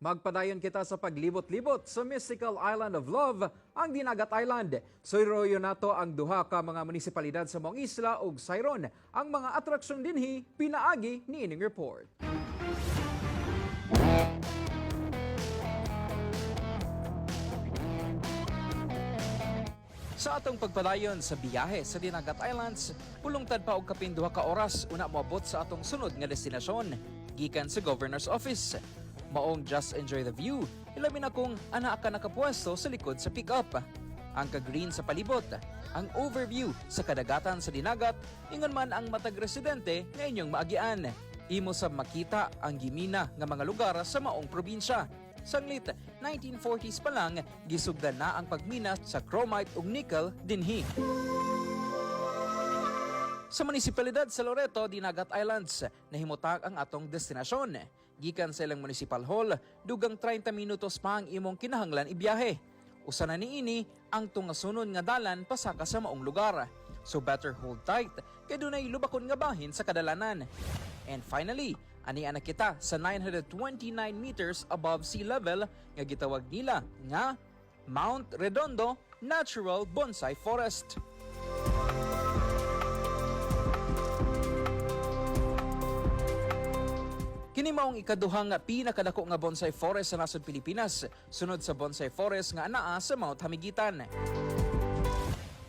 Magpadayon kita sa paglibot-libot sa mystical island of love, ang Dinagat Island. Suroyo nato ang duha ka mga munisipalidad sa mong isla ug Sayron. Ang mga atraksyon dinhi pinaagi ni ining report. Sa atong pagpadayon sa biyahe sa Dinagat Islands, pulungtad pa og kapin duha ka oras una moabot sa atong sunod nga destinasyon, gikan sa Governor's Office. Maong just enjoy the view, ilabi na kung ana ka nakapwesto sa likod sa pick-up. Ang ka-green sa palibot, ang overview sa kadagatan sa Dinagat, ingon man ang matag residente nga inyong maagian. Imo sa makita ang gimina nga mga lugar sa maong probinsya. Sanglit, 1940s pa lang, gisugdan na ang pagmina sa chromite ug nickel dinhi. Sa munisipalidad sa Loreto, Dinagat Islands, nahimutag ang atong destinasyon. Gikan sa ilang municipal hall, dugang 30 minutos pa ang imong kinahanglan ibiyahe. Usa na niini ang tungasunod nga dalan pasaka sa maong lugar. So better hold tight kay dunay lubakon nga bahin sa kadalanan. And finally, ani na kita sa 929 meters above sea level nga gitawag nila nga Mount Redondo Natural Bonsai Forest. Kini maong ikaduhang pinakadako nga bonsai forest sa nasod Pilipinas, sunod sa bonsai forest nga anaa sa Mount Hamiguitan.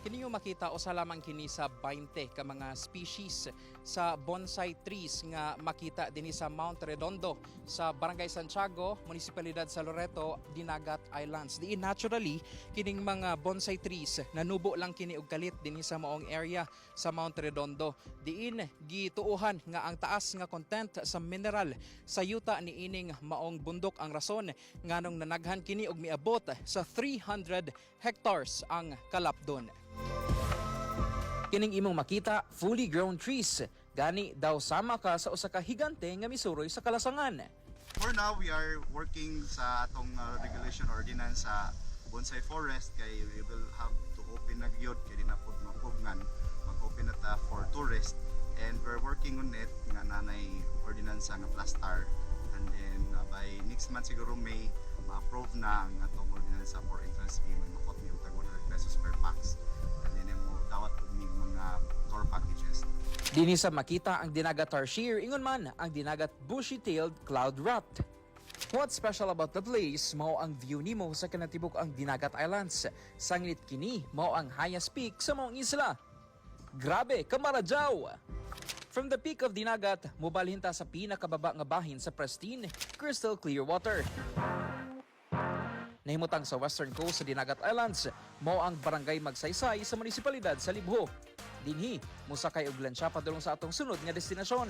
Kini yung makita o sa lamang kini sa 20 ka mga species sa bonsai trees nga makita dinhi sa Mount Redondo sa Barangay Santiago, Munisipalidad sa Loreto, Dinagat Islands. Diin naturally kining mga bonsai trees nanubo lang kini og kalit dinhi sa maong area sa Mount Redondo. Diin gituuhan nga ang taas nga content sa mineral sa yuta ni ining maong bundok ang rason nganong nanaghan kini og miabot sa 300 hectares ang kalapdon. Kining imong makita, fully grown trees. Gani daw sama ka sa usa ka higante nga misuroy sa kalasangan. For now, we are working sa atong regulation ordinance sa bonsai forest kay we will have to open na gyud kay di na pud mapugnan mag-open na ta for tourist, and we're working on it nga nanay ordinance nga plastar, and then by next month siguro may ma-approve na ang atong ordinance for entrance fee may makot mi tag 100 pesos per pax, and then mo dawat pud mi mga tour packages. Dinhi sa makita ang Dinagat Tarsier, ingon man ang Dinagat bushy-tailed cloud rat. What's special about the place mao ang view nimo sa kanatibok ang Dinagat Islands. Sanglit kini mao ang highest peak sa maong isla. Grabe, Kamarajao! From the peak of Dinagat, mobalhin ta sa pinakababa nga bahin sa pristine, crystal clear water. Nahimutang sa western coast sa Dinagat Islands, mao ang barangay Magsaysay sa munisipalidad sa Libho. Dinhi, musakay og lansya padulong sa atong sunod nga destinasyon.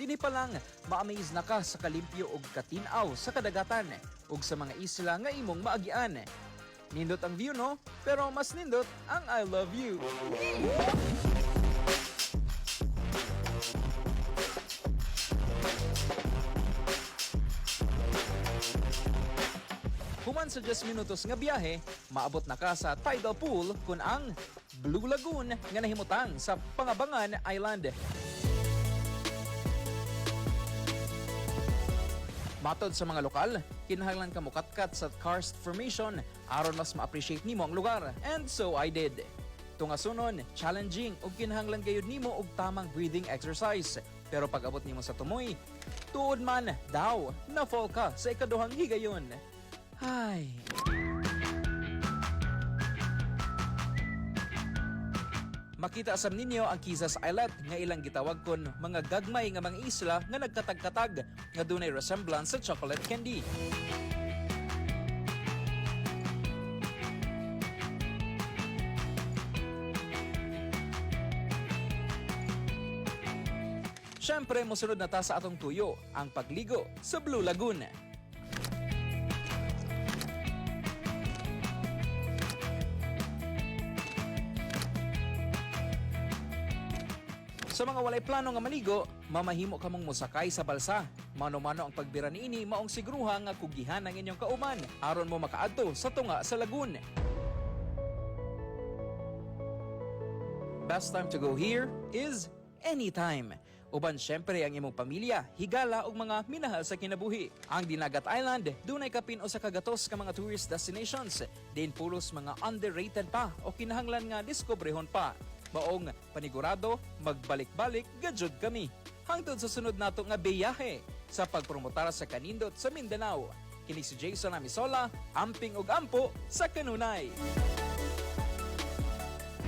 Dinhi pa lang, ma-amaze na ka sa kalimpyo og katinaw sa kadagatan ug sa mga isla nga imong maagian. Nindot ang view no, pero mas nindot ang I love you. Human sa 10 minutos nga biyahe, maabot na ka sa tidal pool kun ang Blue Lagoon nga nahimutang sa Pangabangan Island. Matod sa mga lokal, kinahanglan ka mukatkat sa karst formation aron mas ma-appreciate nimo ang lugar. And so I did. Tungasunon, challenging ug kinahanglan gayud nimo og tamang breathing exercise. Pero pag abot nimo sa tumoy, tuod man daw na fall ka sa ikaduhang higayon. Ay. Makita asam ninyo ang Quezas Islet nga ilang gitawag kon mga gagmay nga mga isla nga nagkatag-katag nga dunay resemblance sa chocolate candy. Syempre, mosunod na ta sa atong tuyo, ang pagligo sa Blue Lagoon. Sa mga walay plano nga maligo, mamahimo ka mong musakay sa balsa. Mano-mano ang pagbira niini maong sigruha nga kugihan ang inyong kauman aron mo makaadto sa tunga sa lagoon. Best time to go here is anytime. Uban syempre ang imong pamilya, higala ug mga minahal sa kinabuhi. Ang Dinagat Island dunay kapin usa ka gatos ka mga tourist destinations, din pulos mga underrated pa o kinahanglan nga diskubrehon pa. Maong panigurado magbalik-balik gajud kami. Hangtod sa sunod nato nga biyahe sa pagpromotar sa kanindot sa Mindanao. Kini si Jason Amisola, amping ug ampo sa kanunay.